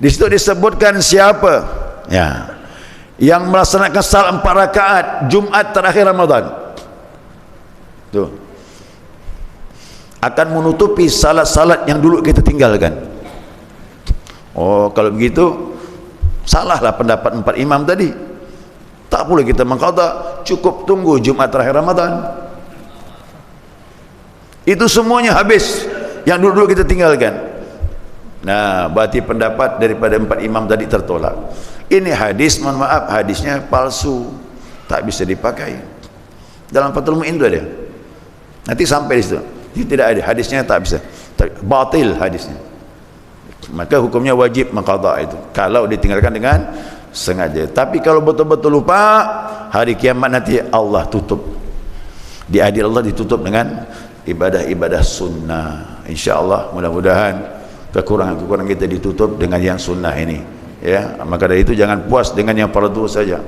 Di situ disebutkan siapa ya yang melaksanakan salat 4 rakaat Jumat terakhir Ramadan tuh akan menutupi salat-salat yang dulu kita tinggalkan. Oh, kalau begitu salahlah pendapat 4 imam tadi. Tak boleh kita mengqadha, cukup tunggu Jumat terakhir Ramadan. Itu semuanya habis yang dulu-dulu kita tinggalkan. Nah, berarti pendapat daripada 4 imam tadi tertolak. Ini hadis, mohon maaf, hadisnya palsu, tak bisa dipakai. Dalam Fathul Mu'in itu ada. Nanti sampai di situ. Tidak ada, hadisnya tak bisa. Batil hadisnya. Maka hukumnya wajib mengqadha itu. Kalau ditinggalkan dengan sengaja. Tapi kalau betul-betul lupa, hari kiamat nanti Allah tutup. Di adil Allah ditutup dengan ibadah-ibadah sunnah. InsyaAllah mudah-mudahan kekurangan-kekurangan kita ditutup dengan yang sunnah ini ya. Maka dari itu jangan puas dengan yang fardu saja.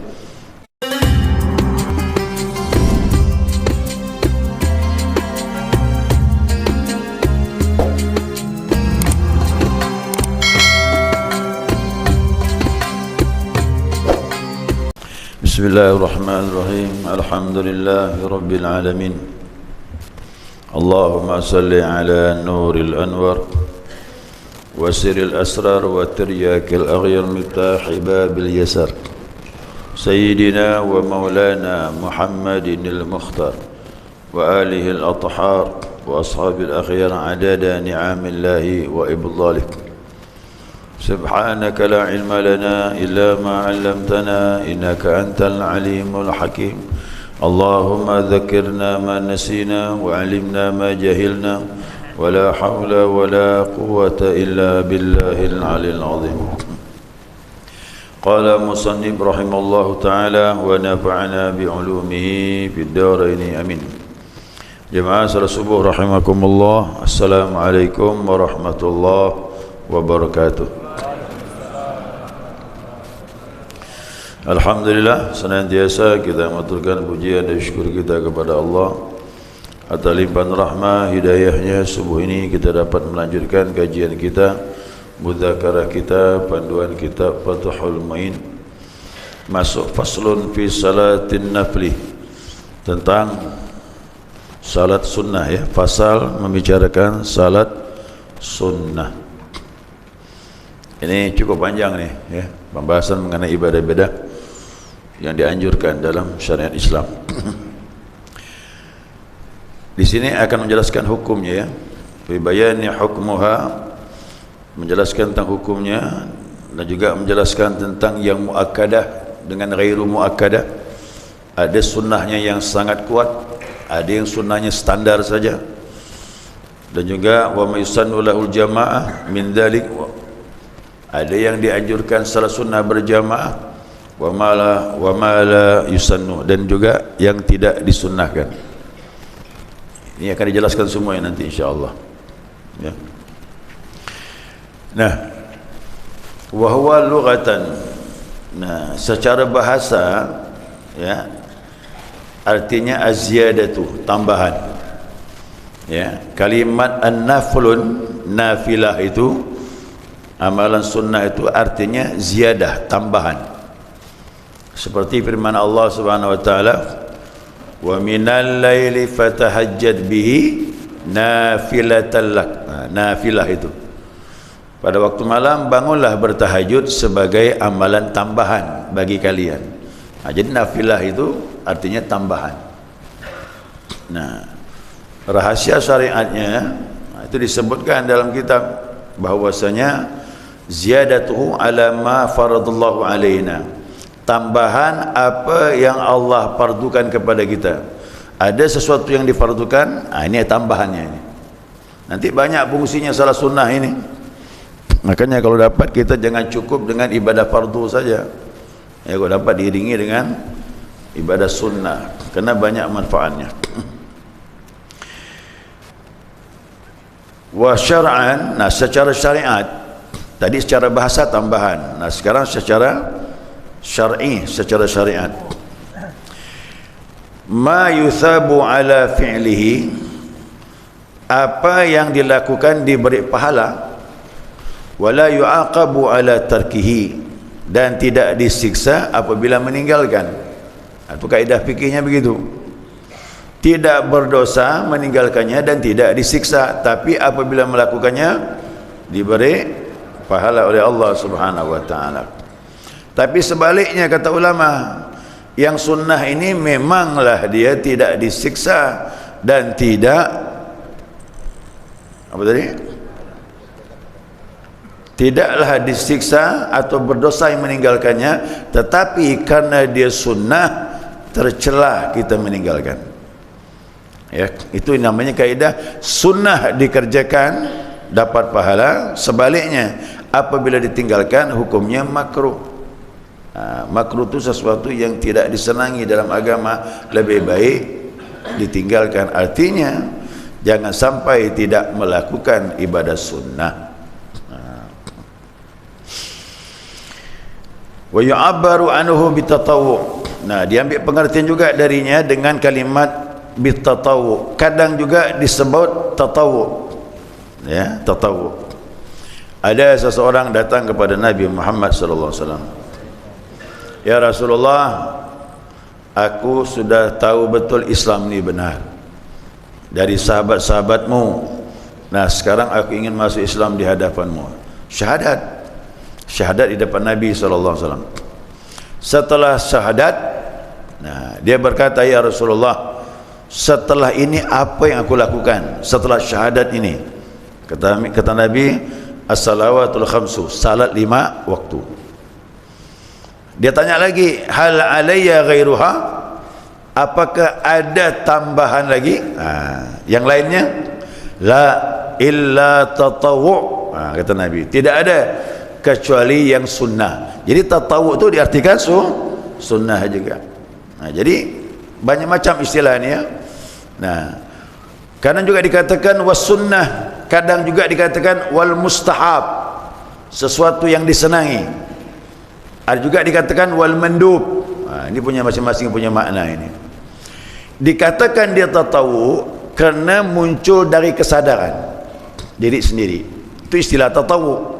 Bismillahirrahmanirrahim. Alhamdulillahi rabbil alamin. Allahumma salli ala nuril anwar وسر الأسرار وترياك الأغير مفتاح باب اليسر سيدنا ومولانا محمد المختار وآله الأطهار وأصحاب الأخيار عدد نعم الله وإبضاله سبحانك لا علم لنا إلا ما علمتنا إنك أنت العليم الحكيم اللهم ذكرنا ما نسينا وعلمنا ما جهلنا ولا حول ولا قوة إلا بالله العلي العظيم. قال مصنف رحمه الله تعالى ونفعنا بعلومه في الدارين آمين. جماعة الصبح رحمكم الله. السلام عليكم ورحمة الله وبركاته. Alhamdulillah, senantiasa kita mengaturkan pujian dan syukur kita kepada Allah atas limpahan rahmah hidayahnya. Subuh ini kita dapat melanjutkan kajian kita, mudzakarah kita, panduan kitab Fathul Mu'in. Masuk faslun fi salatin nafli, tentang salat sunnah ya. Fasal membicarakan salat sunnah. Ini cukup panjang nih ya, pembahasan mengenai ibadah-ibadah yang dianjurkan dalam syariat Islam. Di sini akan menjelaskan hukumnya ya. Fi bayani hukmuha, menjelaskan tentang hukumnya dan juga menjelaskan tentang yang muakkadah dengan ghairu muakkadah. Ada sunnahnya yang sangat kuat, ada yang sunnahnya standar saja. Dan juga wa mayusannu lahul jamaah min dzalik, ada yang dianjurkan salat sunnah berjamaah, wa ma la yusannu, dan juga yang tidak disunnahkan. Ini akan dijelaskan semua nanti insyaAllah ya. Nah, wahwa lughatan, nah secara bahasa ya, artinya az-ziyadatu, tambahan ya. Kalimat an-naflun, nafilah itu, amalan sunnah itu artinya ziyadah, tambahan. Seperti firman Allah Subhanahu wa taala, wa minal laili fatahajjad bihi nafilatan lak. Nah, nafilah itu pada waktu malam bangunlah bertahajud sebagai amalan tambahan bagi kalian. Nah, jadi nafilah itu artinya tambahan. Nah, rahasia syariatnya itu disebutkan dalam kitab bahwasanya ziyadatuhu ala ma faradallahu alaina, tambahan apa yang Allah fardukan kepada kita. Ada sesuatu yang difardukan, ini tambahannya ini. Nanti banyak fungsinya salat sunnah ini. Makanya kalau dapat kita jangan cukup dengan ibadah fardu saja ya, kalau dapat diiringi dengan ibadah sunnah, karena banyak manfaatnya. Wa syar'an, nah secara syariat tadi secara bahasa tambahan, nah sekarang secara syar'i, secara syariat. Ma yuthabu ala fi'lihi, apa yang dilakukan diberi pahala wala yu'aqabu ala tarkihi, dan tidak disiksa apabila meninggalkan. Itu kaedah fikihnya begitu. Tidak berdosa meninggalkannya dan tidak disiksa, tapi apabila melakukannya diberi pahala oleh Allah Subhanahu wa taala. Tapi sebaliknya kata ulama, yang sunnah ini memanglah dia tidak disiksa dan tidak apa tadi? Tidaklah disiksa atau berdosa yang meninggalkannya, tetapi karena dia sunnah tercelah kita meninggalkan. Ya, itu namanya kaidah sunnah dikerjakan dapat pahala, sebaliknya apabila ditinggalkan hukumnya makruh. Makruh itu sesuatu yang tidak disenangi dalam agama, lebih baik ditinggalkan. Artinya jangan sampai tidak melakukan ibadah sunnah. Wa yu'abbaru anhu bitatawwu'. Nah, diambil pengertian juga darinya dengan kalimat bitatawwu'. Kadang juga disebut tatawwu'. Ya, tatawwu'. Ada seseorang datang kepada Nabi Muhammad sallallahu alaihi wasallam. Ya Rasulullah, aku sudah tahu betul Islam ini benar dari sahabat-sahabatmu. Nah, sekarang aku ingin masuk Islam di hadapanmu. Syahadat di depan Nabi SAW. Setelah syahadat, nah, dia berkata, ya Rasulullah, setelah ini apa yang aku lakukan setelah syahadat ini? Kata Nabi, as-salawatul khamsu, salat 5 waktu. Dia tanya lagi, hal alayya ghairuha, apakah ada tambahan lagi? Yang lainnya, la illa tatawwu'. Kata Nabi, tidak ada kecuali yang sunnah. Jadi tatawwu' itu diartikan sunnah juga. Jadi banyak macam istilah ini ya. Nah, kadang juga dikatakan was sunnah, kadang juga dikatakan wal mustahab, sesuatu yang disenangi. Ada juga dikatakan wal mandub. Ini punya masing-masing punya makna ini. Dikatakan dia tatawwu' karena muncul dari kesadaran diri sendiri. Itu istilah tatawwu'.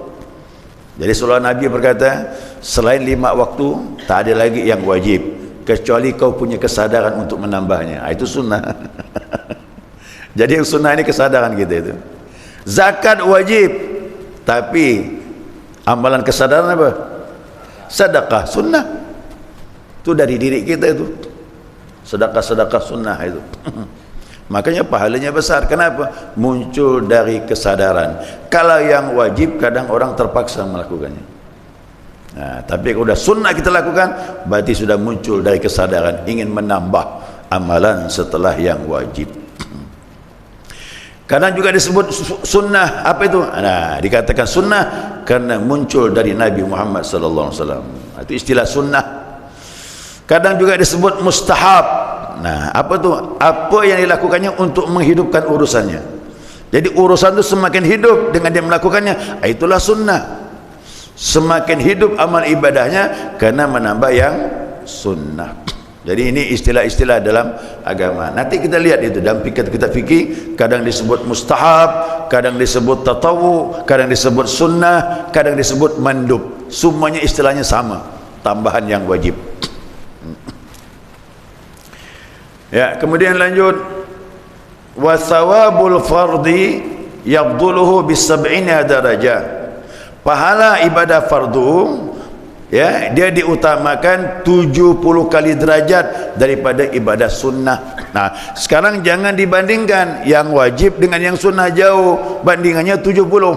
Jadi seolah Nabi berkata, selain 5 waktu tak ada lagi yang wajib kecuali kau punya kesadaran untuk menambahnya. Itu sunnah. Jadi yang sunnah ini kesadaran kita itu. Zakat wajib, tapi amalan kesadaran apa? Sedekah sunnah. Itu dari diri kita itu. Sedekah sunnah itu. Makanya pahalanya besar. Kenapa? Muncul dari kesadaran. Kalau yang wajib kadang orang terpaksa melakukannya. Nah, tapi kalau sudah sunnah kita lakukan, berarti sudah muncul dari kesadaran ingin menambah amalan setelah yang wajib. Kadang juga disebut sunnah, apa itu? Nah, dikatakan sunnah karena muncul dari Nabi Muhammad sallallahu alaihi wasallam. Itu istilah sunnah. Kadang juga disebut mustahab. Nah, apa tu? Apa yang dilakukannya untuk menghidupkan urusannya. Jadi urusan itu semakin hidup dengan dia melakukannya, itulah sunnah. Semakin hidup amal ibadahnya karena menambah yang sunnah. Jadi ini istilah-istilah dalam agama. Nanti kita lihat itu dalam kita fikih, kadang disebut mustahab, kadang disebut tatawwu, kadang disebut sunnah, kadang disebut mandub. Semuanya istilahnya sama, tambahan yang wajib. Ya, kemudian lanjut, wa thawabul fardi yabduluhu bis-sab'ina darajah. Pahala ibadah fardu, ya, dia diutamakan 70 kali derajat daripada ibadah sunnah. Nah, sekarang jangan dibandingkan yang wajib dengan yang sunnah, jauh bandingannya 70.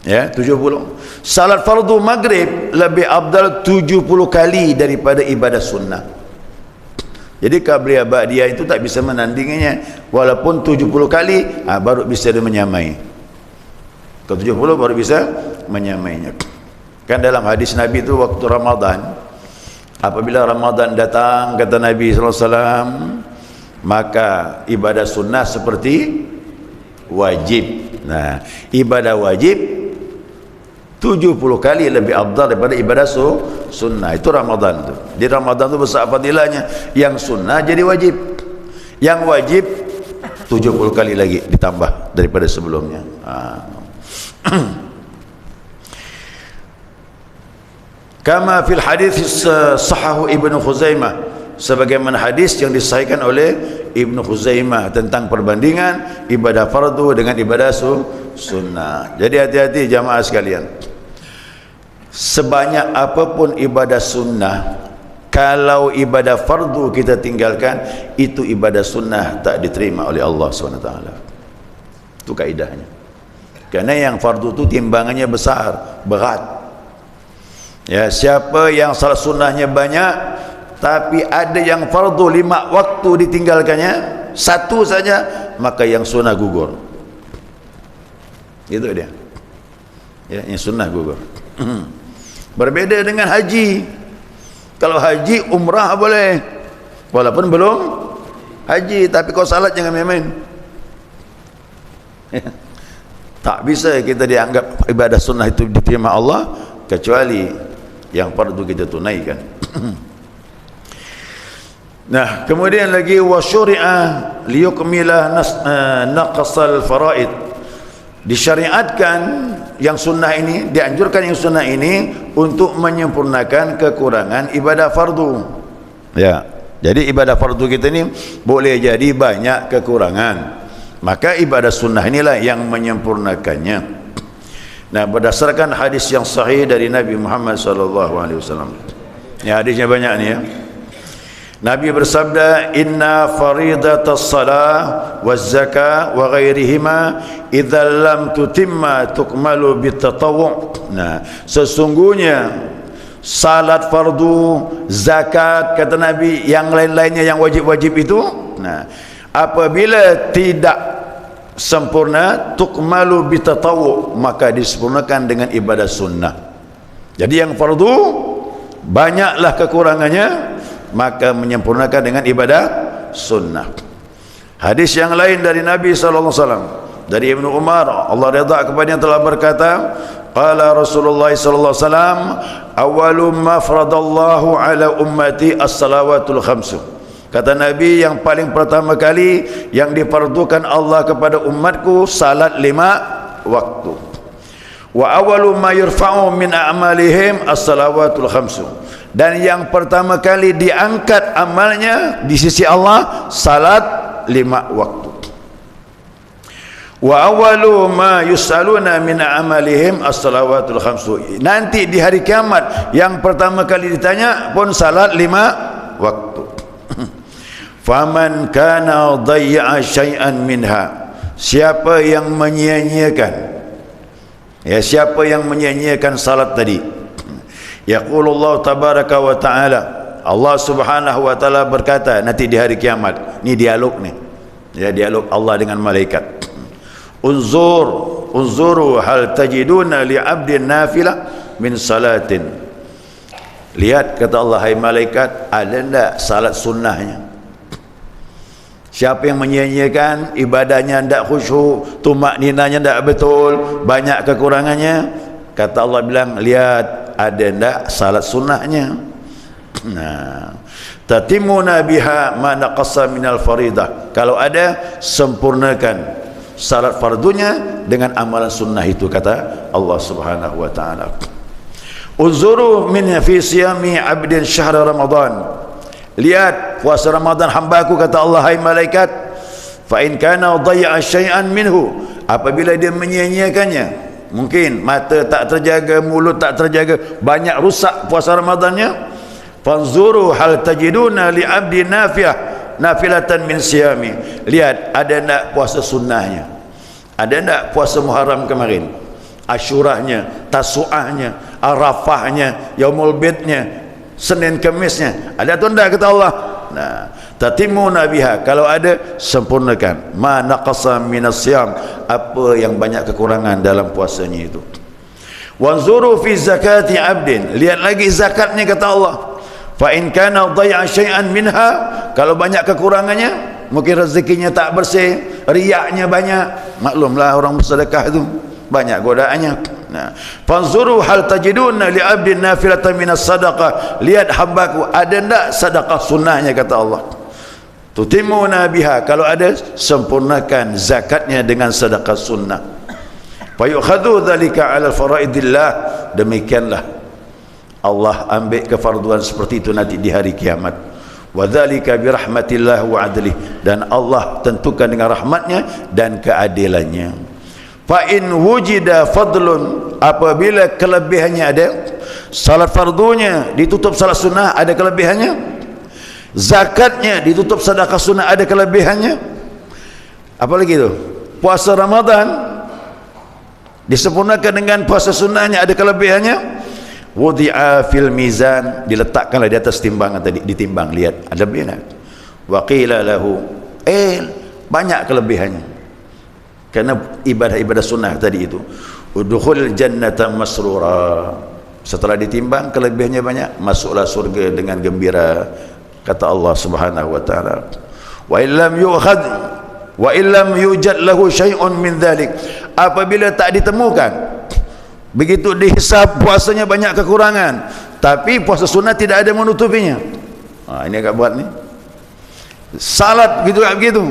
Ya, 70. Salat fardu maghrib lebih afdal 70 kali daripada ibadah sunnah. Jadi qabliyah ba'diyah itu tak bisa menandinginya, walaupun 70 kali baru bisa dia menyamai. Ke 70 baru bisa menyamainya. Kan dalam hadis Nabi itu waktu Ramadan, apabila Ramadan datang, kata Nabi SAW, maka ibadah sunnah seperti wajib. Nah, ibadah wajib 70 kali lebih afdal daripada ibadah sunnah. Itu Ramadan tu. Di Ramadan tu besar fadilahnya. Yang sunnah jadi wajib, yang wajib 70 kali lagi ditambah daripada sebelumnya. Kama fil hadis sahahu Ibnu Khuzaimah, sebagaimana hadis yang disahihkan oleh Ibnu Khuzaimah tentang perbandingan ibadah fardu dengan ibadah sunnah. Jadi hati-hati jamaah sekalian. Sebanyak apapun ibadah sunnah, kalau ibadah fardu kita tinggalkan, itu ibadah sunnah tak diterima oleh Allah SWT. Itu kaidahnya. Karena yang fardu itu timbangannya besar, berat. Ya, siapa yang salat sunnahnya banyak tapi ada yang fardu 5 waktu ditinggalkannya, satu saja, maka yang sunnah gugur. Itu dia. Ya, yang sunnah gugur. Berbeda dengan haji. Kalau haji umrah boleh, walaupun belum haji, tapi kau salat jangan main-main. Tak bisa kita dianggap ibadah sunnah itu diterima Allah kecuali yang fardu kita tunaikan. Nah, kemudian lagi wasyuri'a liyukmila naqsal faraid. Disyariatkan yang sunnah ini, dianjurkan yang sunnah ini untuk menyempurnakan kekurangan ibadah fardu. Ya, jadi ibadah fardu kita ini boleh jadi banyak kekurangan, maka ibadah sunnah inilah yang menyempurnakannya. Nah, berdasarkan hadis yang sahih dari Nabi Muhammad SAW. Ini hadisnya banyak ni ya. Nabi bersabda, inna faridatas salah waz zakah wa ghairihima idza lam tutimma tukmalu bitatawwu'. Nah, sesungguhnya salat fardu, zakat, kata Nabi, yang lain-lainnya yang wajib-wajib itu, nah, apabila tidak sempurna, tukmalu bitatawwu', maka disempurnakan dengan ibadah sunnah. Jadi yang fardu banyaklah kekurangannya, maka menyempurnakan dengan ibadah sunnah. Hadis yang lain dari Nabi SAW, dari Ibnu Umar, Allah redha kepadanya, telah berkata, qala Rasulullah SAW, awalu ma faradallahu ala ummati as-salawatul khamsu. Kata Nabi, yang paling pertama kali yang difardukan Allah kepada umatku salat 5 waktu. Wa awalu ma yurfa'u min a'malihim as-salawatul khamsu. Dan yang pertama kali diangkat amalnya di sisi Allah salat 5 waktu. Wa awalu ma yus'aluna min a'malihim as-salawatul khamsu. Nanti di hari kiamat yang pertama kali ditanya pun salat 5 waktu. Faman kana dhayya'a syai'an minha, siapa yang menyia-nyiakan, ya, siapa yang menyia-nyiakan salat tadi, yaqulullahu tabaraka wa ta'ala, Allah subhanahu wa ta'ala berkata nanti di hari kiamat. Ni dialog ni, ya, dialog Allah dengan malaikat. Unzuru hal tajiduna li 'abdin nafilah min salatin. Lihat, kata Allah, hai malaikat, ada enggak salat sunnahnya? Siapa yang menyia-nyiakan ibadahnya, tidak khusyuk, tumak-ninanya tidak betul, banyak kekurangannya, kata Allah bilang, lihat, ada tidak salat sunnahnya. Nah, tatimuna biha ma naqasa minal faridah. Kalau ada, sempurnakan salat fardunya dengan amalan sunnah itu, kata Allah Subhanahu wa ta'ala. Unzuru min fi siyami 'abdin syahr Ramadan. Lihat puasa Ramadan hamba-Ku, kata Allah, hai malaikat, fa in kana dhayya'a syai'an minhu, apabila dia menyia-nyiakannya, mungkin mata tak terjaga, mulut tak terjaga, banyak rusak puasa Ramadannya, fanzuru hal tajiduna li 'abdi nafilatan min siyami. Lihat, ada nak puasa sunnahnya, ada nak puasa Muharram kemarin, Asyurahnya, Tasu'ahnya, Arafahnya, Yaumul Bidnya, Senin Kemisnya, ada atau tidak, kata Allah. Nah, tatimuna biha, kalau ada, sempurnakan. Ma naqasa minas siyam, apa yang banyak kekurangan dalam puasanya itu. Wanzuru fi zakati 'abdin, lihat lagi zakatnya, kata Allah. Fa in kana dhay'a syai'an minha, kalau banyak kekurangannya, mungkin rezekinya tak bersih, riaknya banyak, maklumlah orang bersedekah itu banyak godaannya. Nah, fanzuru hal tajiduna li 'abdin nafilatan minas sadaqah, lihat hamba-Ku ada enggak sedekah sunnahnya, kata Allah. Tutimuna biha, kalau ada, sempurnakan zakatnya dengan sedekah sunnah. fa yu'khadhu dzalika 'ala faraidillah, demikianlah Allah ambil kefarduan seperti itu nanti di hari kiamat. Wa dzalika bi rahmatillah wa 'adlihi, dan Allah tentukan dengan rahmatnya dan keadilannya. Fa in wujida fadlun, apabila kelebihannya ada, salat fardunya ditutup salat sunnah ada kelebihannya, zakatnya ditutup sedekah sunnah ada kelebihannya, apalagi itu puasa Ramadan disempurnakan dengan puasa sunnahnya ada kelebihannya. Wudi'a fil mizan, diletakkanlah di atas timbangan tadi, ditimbang, lihat ada lebihnya. Wa qila lahu, banyak kelebihannya karena ibadah-ibadah sunnah tadi itu. Udkhul jannata masrura, setelah ditimbang kelebihannya banyak, masuklah surga dengan gembira, kata Allah Subhanahu wa taala. Wa illam yu'khad wa illam yujad lahu syai'un min dhalik, apabila tak ditemukan, begitu dihisab puasanya banyak kekurangan, tapi puasa sunnah tidak ada menutupinya. Ini agak buat ni. Salat begitu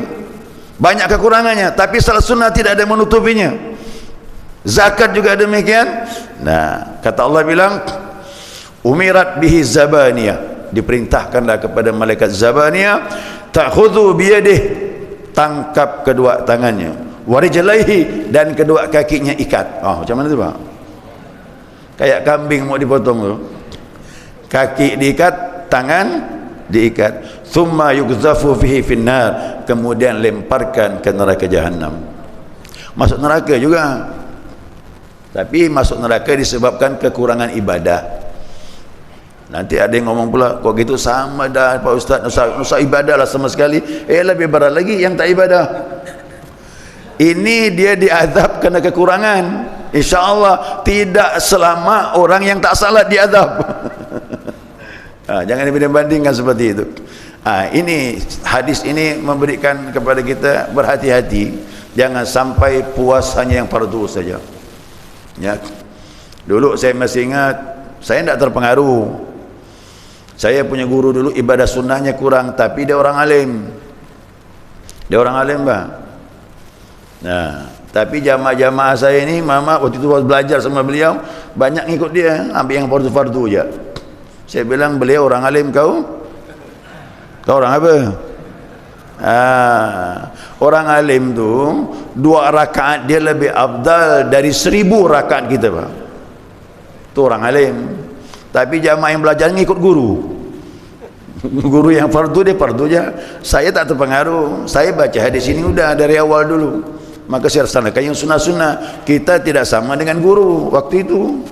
banyak kekurangannya, tapi salat sunnah tidak ada menutupinya. Zakat juga demikian. Nah, kata Allah bilang, umirat bihi zabaniyah, diperintahkanlah kepada malaikat zabaniyah, ta'khudhu biyadih, tangkap kedua tangannya, warijlaihi, dan kedua kakinya ikat. Macam mana tu Pak? Kayak kambing mau dipotong tu, kaki diikat, tangan diikat. Thumma yuqzafu fihi finnar, kemudian lemparkan ke neraka jahanam. Masuk neraka juga, tapi masuk neraka disebabkan kekurangan ibadah. Nanti ada yang ngomong pula, kok gitu sama dah Pak Ustaz, usah ibadah lah sama sekali. Lebih berat lagi yang tak ibadah. Ini dia diazab kerana kekurangan. InsyaAllah tidak selama orang yang tak salat diazab. Jangan dibanding-bandingkan seperti itu. Ini hadis ini memberikan kepada kita berhati-hati, jangan sampai puas hanya yang fardu saja. Ya. Dulu saya masih ingat, saya tidak terpengaruh. Saya punya guru dulu ibadah sunnahnya kurang, tapi dia orang alim. Dia orang alim, Pak. Nah, tapi jamaah-jamaah saya ini, mama waktu itu belajar sama beliau, banyak ngikut dia, ambil yang fardu-fardu aja. Saya bilang, beliau orang alim, kau orang apa? Orang alim tu 2 rakaat dia lebih afdal dari 1000 rakaat kita, Pak. Tu orang alim. Tapi jamaah yang belajar ngikut guru. Guru yang fardu dia fardu aja. Saya tak terpengaruh. Saya baca hadis ini udah dari awal dulu. Maka saya laksanakan yang sunnah-sunnah. Kita tidak sama dengan guru waktu itu.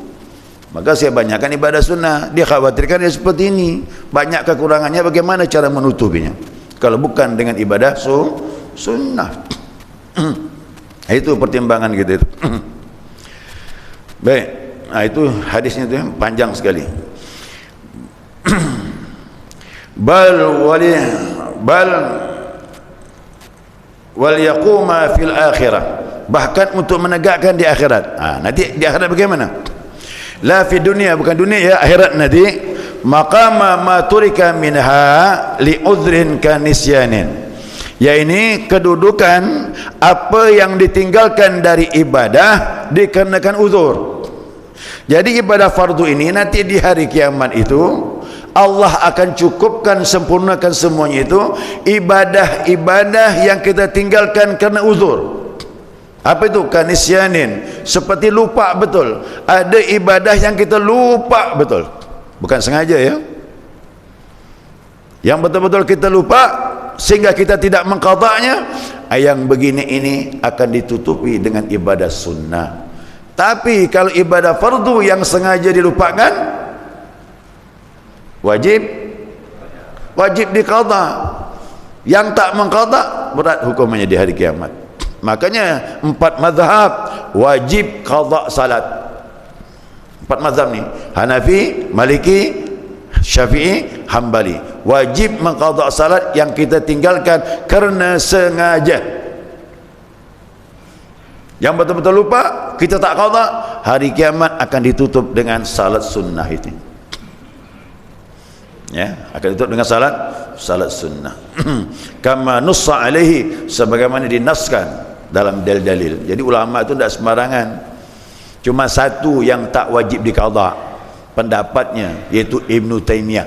Maka saya banyakkan ibadah sunnah. Dia khawatirkan dia seperti ini, banyak kekurangannya, bagaimana cara menutupinya kalau bukan dengan ibadah sunnah. Itu pertimbangan kita itu. Baik. Itu hadisnya itu panjang sekali. bal wal yaquma fil akhirah, bahkan untuk menegakkan di akhirat. Nanti di akhirat bagaimana? La fi dunia, bukan dunia ya, akhirat nanti. Maqama ma turika minha li udhrin kanisyanin, yaitu kedudukan apa yang ditinggalkan dari ibadah dikarenakan uzur. Jadi ibadah fardu ini nanti di hari kiamat itu Allah akan cukupkan, sempurnakan semuanya itu ibadah-ibadah yang kita tinggalkan karena uzur. Apa itu? Kanisyanin, seperti lupa betul. Ada ibadah yang kita lupa betul, bukan sengaja ya, yang betul-betul kita lupa sehingga kita tidak mengqadanya. Yang begini ini akan ditutupi dengan ibadah sunnah. Tapi kalau ibadah fardu yang sengaja dilupakan, wajib diqadha. Yang tak mengqadha berat hukumannya di hari kiamat. Makanya 4 mazhab wajib qadha salat. 4 mazhab ni, Hanafi, Maliki, Syafi'i, Hambali, wajib mengqadha salat yang kita tinggalkan kerana sengaja. Yang betul-betul lupa, kita tak qadha, hari kiamat akan ditutup dengan salat sunnah itu. Ya, akan ditutup dengan salat sunnah. Kama nussa alaihi, sebagaimana dinaskan dalam dalil-dalil. Jadi ulama itu tidak sembarangan. Cuma satu yang tak wajib diqada pendapatnya, yaitu Ibnu Taimiyah.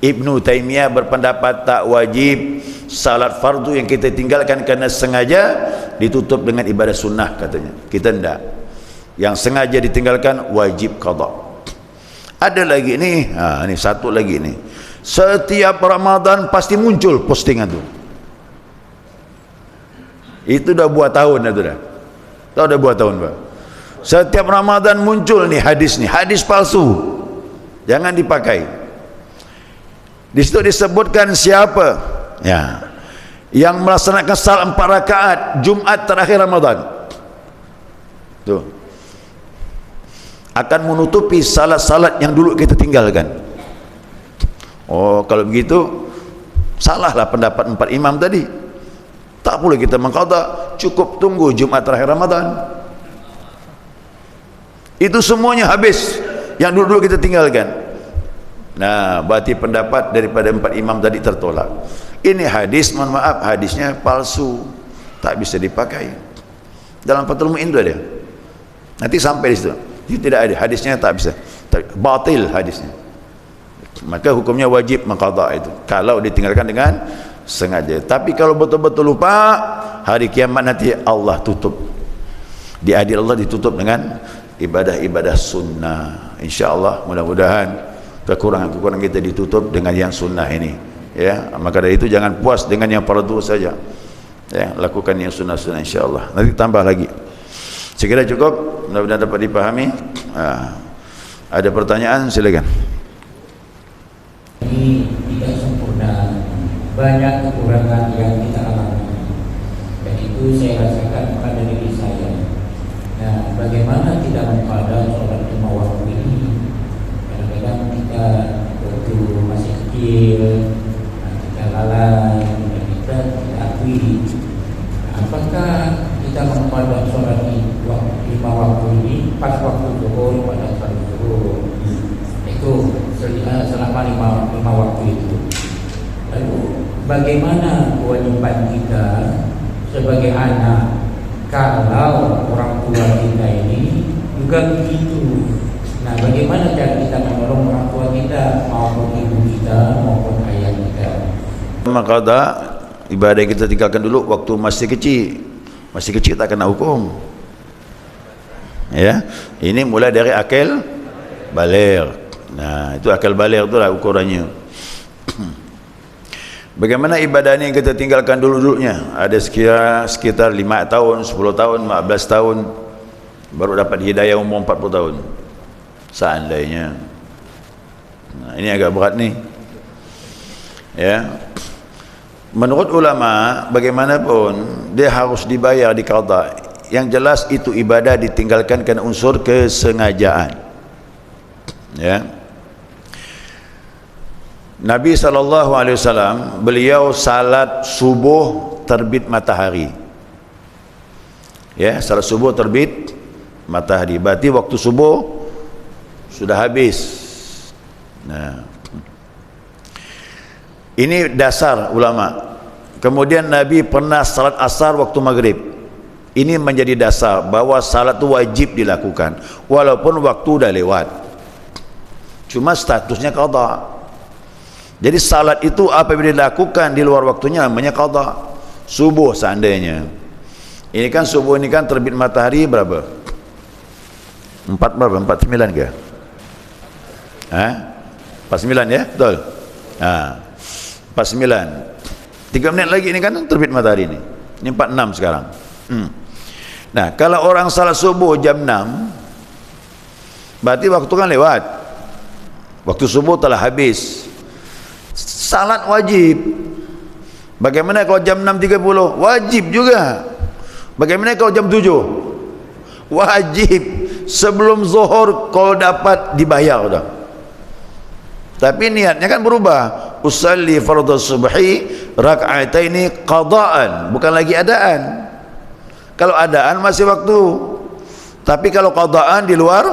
Ibnu Taimiyah berpendapat tak wajib salat fardu yang kita tinggalkan kerana sengaja ditutup dengan ibadah sunnah katanya. Kita tidak. Yang sengaja ditinggalkan wajib qada. Ada lagi ni, ni satu lagi ni. Setiap Ramadan pasti muncul postingan tu. Itu dah buat tahun dah tu dah. Tahu dah buat tahun, Pak. Setiap Ramadan muncul ni, hadis palsu. Jangan dipakai. Di situ disebutkan siapa yang melaksanakan salat 4 rakaat Jumat terakhir Ramadan. Tuh. Akan menutupi salat-salat yang dulu kita tinggalkan. Oh, kalau begitu salahlah pendapat 4 imam tadi. Tak boleh kita mengqada, cukup tunggu Jumat terakhir Ramadan. Itu semuanya habis yang dulu-dulu kita tinggalkan. Nah, berarti pendapat daripada 4 imam tadi tertolak. Ini hadis, mohon maaf, hadisnya palsu, tak bisa dipakai. Dalam Fathul Mu'in itu ada. Nanti sampai di situ. Itu tidak ada, hadisnya tak bisa. Batil hadisnya. Maka hukumnya wajib mengqada itu kalau ditinggalkan dengan sengaja. Tapi kalau betul-betul lupa, hari kiamat nanti Allah tutup. Di adil Allah ditutup dengan ibadah-ibadah sunnah. InsyaAllah, mudah-mudahan kekurangan-kekurangan kita ditutup dengan yang sunnah ini. Ya, maka dari itu jangan puas dengan yang fardu saja. Ya, lakukan yang sunnah-sunnah insyaAllah. Nanti tambah lagi. Sekiranya cukup, mudah-mudahan dapat dipahami. Ada pertanyaan, silakan. Ini tidak sempurna, banyak kekurangan yang kita alami, dan itu saya rasakan pada diri saya. Nah, bagaimana tidak mempada sholat 5 waktu ini? Kadang-kadang kita waktu masih kecil, kita lalai, dan kita tidak akui. Apakah kita mempada sholat 5 waktu ini pas waktu zuhur pada sholat zuhur? Itu selama 5 waktu itu. Lalu bagaimana kewajiban kita sebagai anak kalau orang tua kita ini juga begitu? Nah, bagaimana cara kita menolong orang tua kita maupun ibu kita maupun ayah kita? Maqada ibadah kita tinggalkan dulu waktu masih kecil. Masih kecil tak kena hukum. Ya, ini mulai dari akal baligh. Nah, itu akal baligh itulah ukurannya. Bagaimana ibadah ini yang kita tinggalkan dulu-dulunya? Ada sekitar 5 tahun, 10 tahun, 15 tahun baru dapat hidayah umur 40 tahun. Seandainya. Nah, ini agak berat nih. Ya. Menurut ulama, bagaimanapun dia harus dibayar, diqada. Yang jelas itu ibadah ditinggalkan kerana unsur kesengajaan. Ya. Nabi SAW beliau salat subuh terbit matahari. Ya, salat subuh terbit matahari. Berarti waktu subuh sudah habis. Nah, ini dasar ulama. Kemudian Nabi pernah salat asar waktu maghrib. Ini menjadi dasar bahawa salat itu wajib dilakukan walaupun waktu dah lewat. Cuma statusnya qada. Jadi salat itu apabila dilakukan di luar waktunya namanya qada. Subuh seandainya. Ini kan subuh ini kan terbit matahari berapa? 4 berapa? 49 ke? 49 ya? Betul? 49. 3 menit lagi ini kan terbit matahari ini. Ini 46 sekarang. Nah, kalau orang salat subuh jam 6, berarti waktu kan lewat. Waktu subuh telah habis. Salat wajib. Bagaimana kalau jam 6.30? Wajib juga. Bagaimana kalau jam 7? Wajib. Sebelum zuhur kalau dapat dibayar dah. Tapi niatnya kan berubah. Usalli fardhu subhi raka'ataini qada'an, bukan lagi adaan. Kalau adaan masih waktu. Tapi kalau qada'an di luar,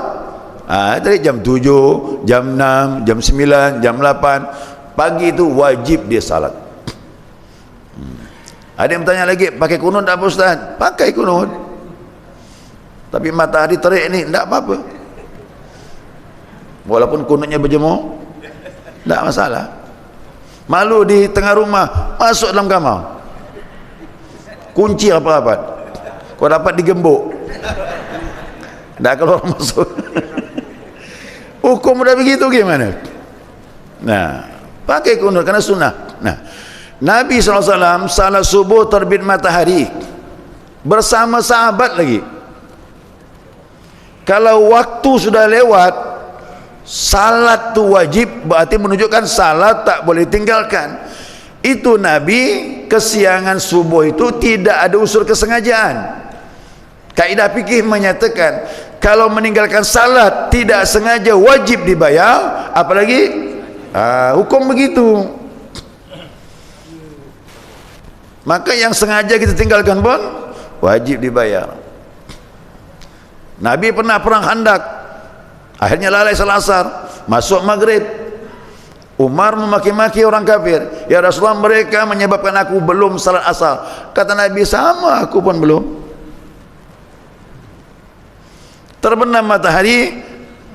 tadi jam 7, jam 6, jam 9, jam 8 pagi itu wajib dia salat. Ada yang bertanya lagi, pakai kunut tak apa Ustaz? Pakai kunut. Tapi matahari terik ni, tak apa-apa. Walaupun kunutnya berjemur, tak masalah. Malu di tengah rumah, masuk dalam kamar. Kunci rapat-rapat. Kau dapat digembok. Tak keluar masuk. Hukum dah begitu gimana? Nah, pakai kunut kerana sunnah. Nah, Nabi SAW salat subuh terbit matahari bersama sahabat lagi. Kalau waktu sudah lewat, salat tu wajib, berarti menunjukkan salat tak boleh tinggalkan. Itu Nabi, kesiangan subuh itu tidak ada unsur kesengajaan. Kaidah fikih menyatakan kalau meninggalkan salat tidak sengaja wajib dibayar, apalagi hukum begitu. Maka yang sengaja kita tinggalkan pun wajib dibayar. Nabi pernah perang Khandak, akhirnya lalai salat asar, masuk maghrib. Umar memaki-maki orang kafir, ya Rasulullah, mereka menyebabkan aku belum salat asar. Kata Nabi, sama aku pun belum. Terbenam matahari,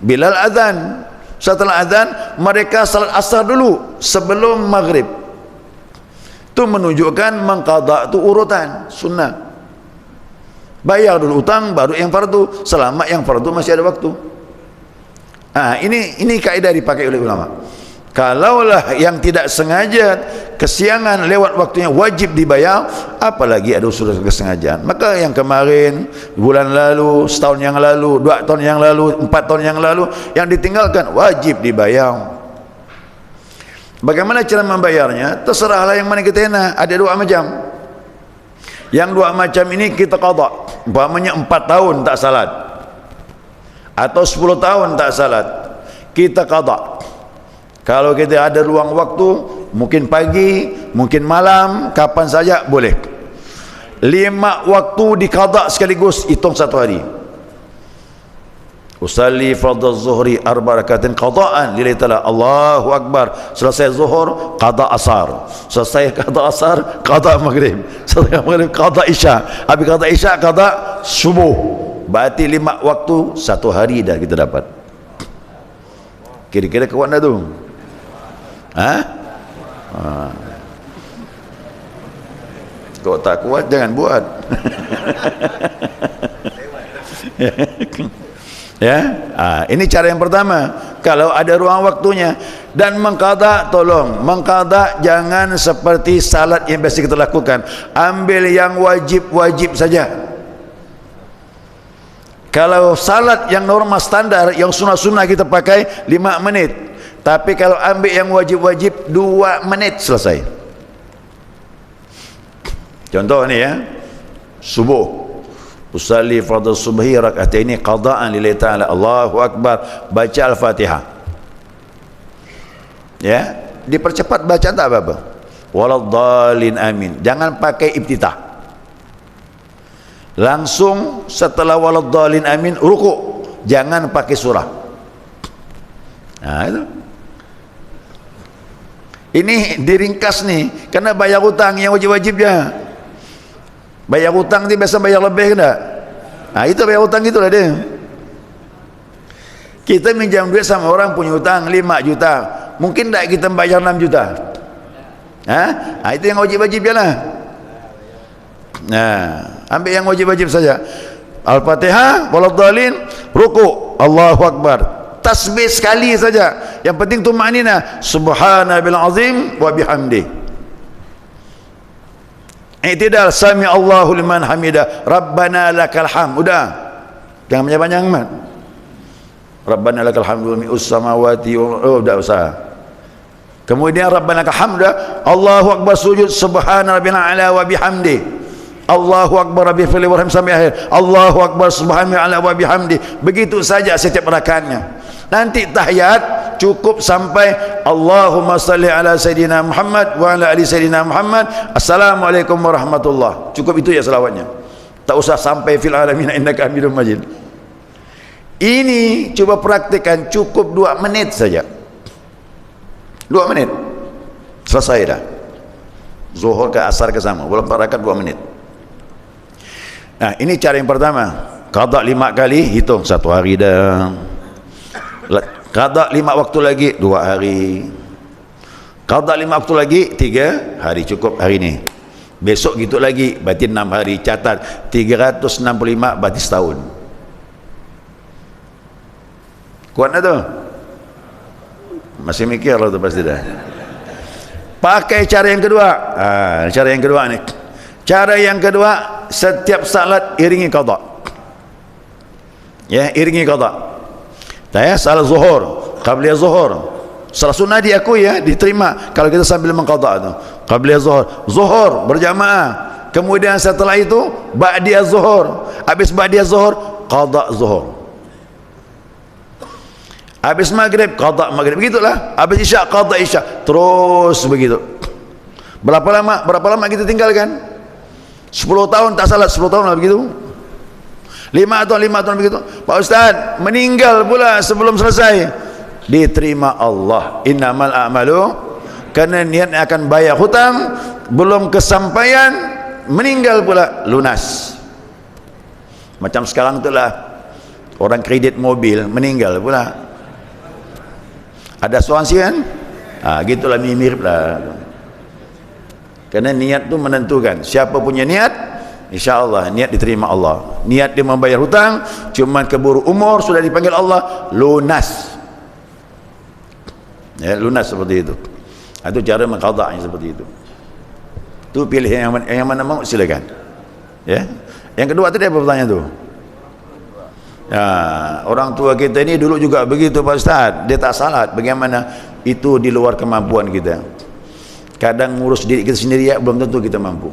Bilal azan. Setelah azan, mereka salat asar dulu sebelum maghrib. Itu menunjukkan mengqada itu urutan sunnah. Bayar dulu utang, baru yang fardu. Selama yang fardu masih ada waktu. Ini kaidah dipakai oleh ulama. Kalaulah yang tidak sengaja kesiangan lewat waktunya wajib dibayar, apalagi ada unsur kesengajaan. Maka yang kemarin, bulan lalu, setahun yang lalu, 2 tahun yang lalu, 4 tahun yang lalu, yang ditinggalkan wajib dibayar. Bagaimana cara membayarnya? Terserahlah yang mana kita nak. Ada 2 macam. Yang 2 macam ini kita qada. Umpamanya 4 tahun tak salat, atau 10 tahun tak salat, kita qada. Kalau kita ada ruang waktu, mungkin pagi, mungkin malam, kapan saja boleh. 5 waktu diqada sekaligus, hitung 1 hari. Usalli fardhu zuhri 4 rakaatin qadaan lillahi ta'ala. Allahu akbar. Selesai zuhur, qada asar. Selesai qada asar, qada maghrib. Selesai maghrib, qada isya. Habis qada isya, qada subuh. Berarti 5 waktu, 1 hari dah kita dapat. Kira-kira kuat dah tu? Kalau tak kuat, jangan buat. Ya, ini cara yang pertama. Kalau ada ruang waktunya. Dan mengqada, tolong mengqada jangan seperti salat yang biasa kita lakukan. Ambil yang wajib-wajib saja. Kalau salat yang normal standar, yang sunnah-sunnah kita pakai 5 menit. Tapi kalau ambil yang wajib-wajib 2 menit selesai. Contoh ni ya, subuh. Usalli fardhu subhi rak'ataini qada'an lillahi ta'ala. Allahu akbar, baca Al-Fatihah. Ya, dipercepat bacaan tak apa-apa. Waladdallin amin. Jangan pakai ibtitah. Langsung setelah waladdallin amin ruku'. Jangan pakai surah. Itu. Ini diringkas nih, karena bayar hutang yang wajib-wajib je. Bayar hutang ni biasa bayar lebih ke tak? Itu bayar hutang itulah dia. Kita minjam duit sama orang punya hutang 5 juta. Mungkin tak kita bayar 6 juta? Itu yang wajib-wajib je lah. Ambil yang wajib-wajib saja. Al-Fatihah, waladdallin, ruku', Allahu akbar. Tasbih sekali saja. Yang penting tu maknina subhanallahi azim wa bihamdi. I'tidal, sami Allahu liman hamidah, Rabbana lakal hamd. Udah, jangan banyak-banyak amat. Rabbana lakal hamdu mi'us samawati. Udah usah. Kemudian Rabbana lakal hamd, Allahu akbar sujud, subhana rabbil a'la wa bihamdi. Allahu akbar rabbil fili warham sampai akhir. Allahu akbar subhana rabbil a'la wa bihamdi. Begitu saja setiap rakaatnya. Nanti tahiyat cukup sampai Allahumma salli ala Sayyidina Muhammad wa ala ali Sayyidina Muhammad, Assalamualaikum warahmatullah. Cukup itu ya selawatnya. Tak usah sampai fil alamin innaka hamidum majid. Ini cuba praktikkan, cukup 2 menit saja. 2 menit selesai dah. Zuhur ke asar ke sama, walaupun 4 rakaat 2 menit. Nah, ini cara yang pertama. Qada 5 kali, hitung 1 hari dah. Qada 5 waktu lagi 2 hari. Qada 5 waktu lagi 3 hari, cukup hari ni. Besok gitu lagi, berarti 6 hari. Catat 365 berarti setahun. Kuat tak tu? Masih mikir lah tu pasti dah. Pakai cara yang kedua. Cara yang kedua ni. Cara yang kedua, setiap salat iringi qada. Ya, iringi qada. Ya, salat zuhur, qabliyah zuhur. Salat sunnah diakui ya, diterima kalau kita sambil mengqada tu. Qabliyah zuhur, zuhur berjamaah. Kemudian setelah itu ba'diyah zuhur. Habis ba'diyah zuhur, qada zuhur. Habis maghrib, qada maghrib. Begitulah. Habis isyak, qada isyak. Terus begitu. Berapa lama kita tinggalkan? 10 tahun tak salat, 10 tahun lah begitu. 5 tahun begitu. Pak Ustaz meninggal pula sebelum selesai. Diterima Allah. Innamal a'malu, kerana niat akan bayar hutang, belum kesampaian, meninggal pula, lunas. Macam sekarang itulah orang kredit mobil meninggal pula. Ada asuransi kan? Gitulah, mirip lah. Kerana niat tu menentukan. Siapa punya niat, insya-Allah niat diterima Allah. Niat dia membayar hutang, cuma keburu umur, sudah dipanggil Allah, lunas. Ya, lunas seperti itu. Itu cara mengqada'nya seperti itu. Tu pilih yang mana mau, silakan. Ya. Yang kedua tadi apa pertanyaan tu? Ya, orang tua kita ni dulu juga begitu Pak Ustaz, dia tak salat. Bagaimana? Itu di luar kemampuan kita. Kadang ngurus diri kita sendiri ya, belum tentu kita mampu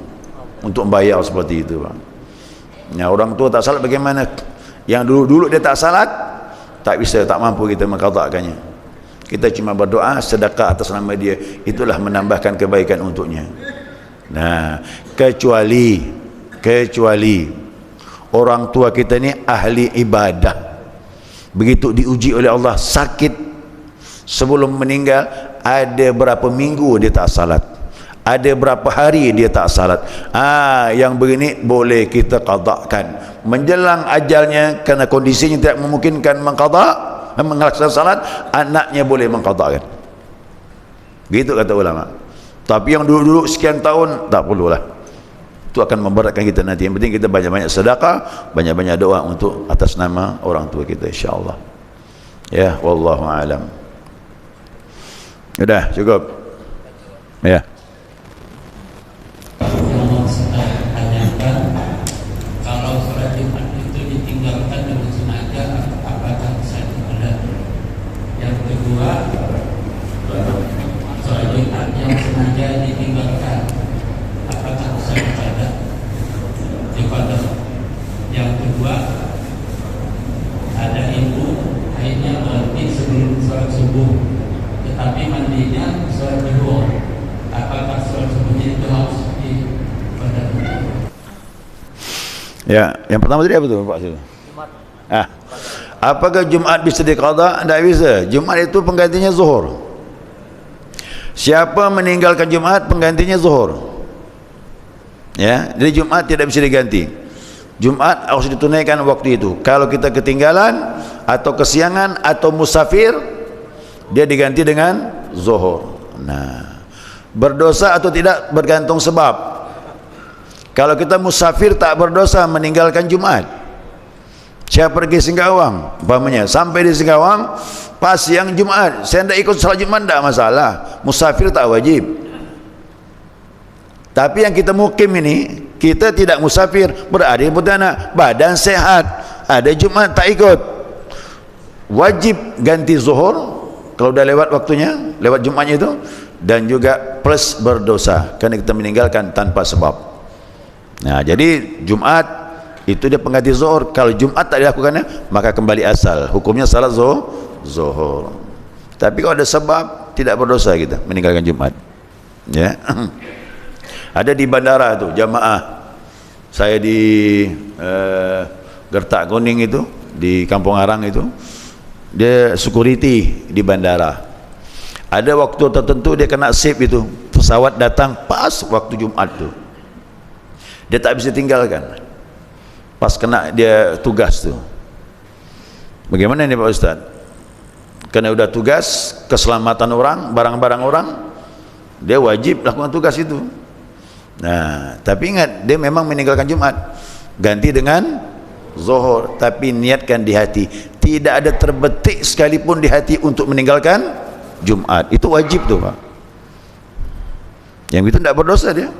untuk membayar seperti itu, Pak. Ya, orang tua tak salat bagaimana? Yang dulu dia tak salat, tak bisa, tak mampu kita mengqada'kannya. Kita cuma berdoa, sedekah atas nama dia, itulah menambahkan kebaikan untuknya. Nah, kecuali orang tua kita ni ahli ibadah, begitu diuji oleh Allah sakit sebelum meninggal, ada berapa minggu dia tak salat, ada berapa hari dia tak salat. Yang begini boleh kita qada'kan menjelang ajalnya, kerana kondisinya tidak memungkinkan melaksanakan salat, anaknya boleh mengqada'kan. Gitu kata ulama. Tapi yang dulu-dulu sekian tahun tak perlulah. Itu akan memberatkan kita nanti. Yang penting kita banyak-banyak sedekah, banyak-banyak doa untuk atas nama orang tua kita, insya-Allah. Ya, wallahu a'lam. Sudah cukup. Ya. Kalau sholat Jumat itu ditinggalkan dengan sengaja, apakah bisa dibalas? Yang kedua, sholat Jumat yang sengaja ditinggalkan, apakah bisa dibalas? Yang kedua, ada ibu haidnya berhenti sebelum sholat subuh, tetapi mandinya sholat zuhur, apakah sholat subuhnya itu harus dibalas? Ya, yang pertama tadi apa tu Pak Sul? Jumat. Apakah Jumat bisa diqada? Tidak bisa. Jumat itu penggantinya zuhur. Siapa meninggalkan Jumat, penggantinya zuhur. Ya, jadi Jumat tidak bisa diganti. Jumat harus ditunaikan waktu itu. Kalau kita ketinggalan atau kesiangan atau musafir, dia diganti dengan zuhur. Nah, berdosa atau tidak bergantung sebab. Kalau kita musafir tak berdosa meninggalkan Jumat. Saya pergi Singkawang, umpamanya sampai di Singkawang pas siang Jumat, saya tidak ikut salat Jumat, tidak masalah. Musafir tak wajib. Tapi yang kita mukim ini, kita tidak musafir, berada di Pontianak, badan sehat, ada Jumat tak ikut, wajib ganti zuhur kalau dah lewat waktunya, lewat Jumatnya itu, dan juga plus berdosa kerana kita meninggalkan tanpa sebab. Nah, jadi Jumat itu dia pengganti zuhur. Kalau Jumat tak dilakukannya, maka kembali asal, hukumnya salat zuhur. Tapi kalau ada sebab, tidak berdosa kita meninggalkan Jumat. Ya. Ada di bandara tu jamaah, saya di Gertak Kuning itu, di Kampung Arang itu, dia security di bandara. Ada waktu tertentu dia kena sip itu, pesawat datang pas waktu Jumat tu, dia tak bisa tinggalkan pas kena dia tugas tu. Bagaimana ni Pak Ustaz? Kena udah tugas keselamatan orang, barang-barang orang, dia wajib lakukan tugas itu. Nah, tapi ingat, dia memang meninggalkan Jumat, ganti dengan Zuhur, tapi niatkan di hati, tidak ada terbetik sekalipun di hati untuk meninggalkan Jumat. Itu wajib tu Pak. Yang itu tidak berdosa dia.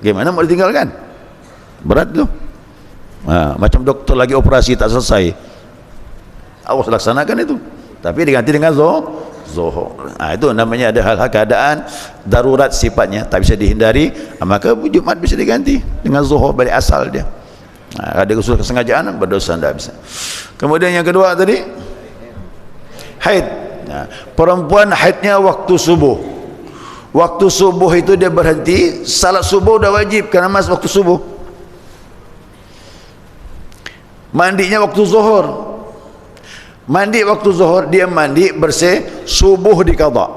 Gimana mau ditinggalkan? Berat tu. Macam doktor lagi operasi tak selesai, awas laksanakan itu, tapi diganti dengan Zuhur. Itu namanya ada hal-hal keadaan darurat sifatnya, tak bisa dihindari, maka Jumat bisa diganti dengan Zuhur balik asal dia. Ada usul kesengajaan, berdosa, tidak bisa. Kemudian yang kedua tadi, haid. Perempuan haidnya waktu subuh. Waktu subuh itu dia berhenti, salat subuh dah wajib kerana masuk waktu subuh. Mandinya waktu zuhur. Mandi waktu zuhur, dia mandi bersih, subuh diqada.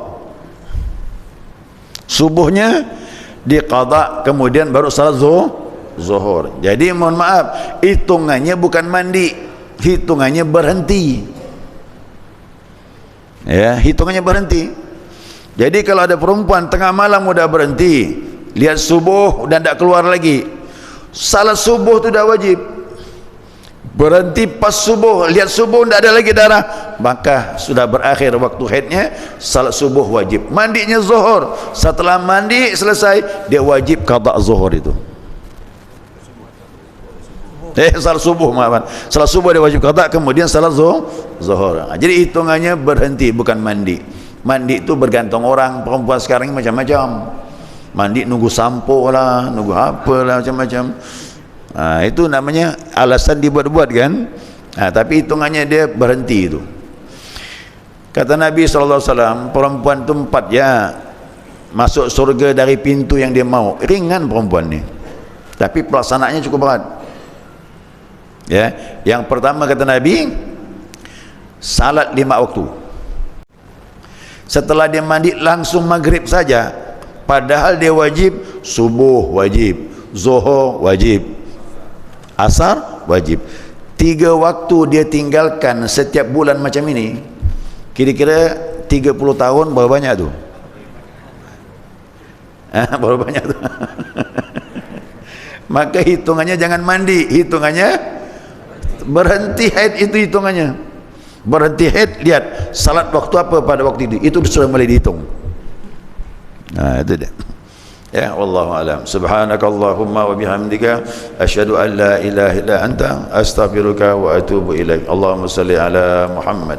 Subuhnya diqada, kemudian baru salat zuhur. Jadi mohon maaf, hitungannya bukan mandi, hitungannya berhenti. Ya, hitungannya berhenti. Jadi kalau ada perempuan tengah malam udah berhenti, lihat subuh dan tak keluar lagi, salat subuh tu dah wajib. Berhenti pas subuh, lihat subuh tidak ada lagi darah, maka sudah berakhir waktu haidnya, salat subuh wajib. Mandinya zuhur, setelah mandi selesai, dia wajib qada zuhur itu. Salat subuh, maafkan, salat subuh dia wajib qada, kemudian salat zuhur. Jadi hitungannya berhenti, bukan mandi. Mandi itu bergantung orang. Perempuan sekarang ini macam-macam, mandi nunggu sampo lah, nunggu apa lah, macam-macam. Itu namanya alasan dibuat-buat kan. Tapi hitungannya dia berhenti itu. Kata Nabi SAW, perempuan itu 4 ya, masuk surga dari pintu yang dia mau. Ringan perempuan ni, tapi pelaksanaannya cukup berat. Ya, yang pertama kata Nabi, salat 5 waktu. Setelah dia mandi langsung maghrib saja, padahal dia wajib subuh wajib, zuhur wajib, asar wajib. 3 waktu dia tinggalkan setiap bulan macam ini, kira-kira 30 tahun berapa banyak tu? Berapa banyak tu? Maka hitungannya jangan mandi, hitungannya berhenti haid, itu hitungannya. Berhenti haid, lihat salat waktu apa pada waktu itu sudah mulai dihitung. Itu dia. Ya, wallahu alam. Subhanakallahumma wa bihamdika asyhadu an la ilaha illa anta astaghfiruka wa atubu ilaik. Allahumma salli ala Muhammad.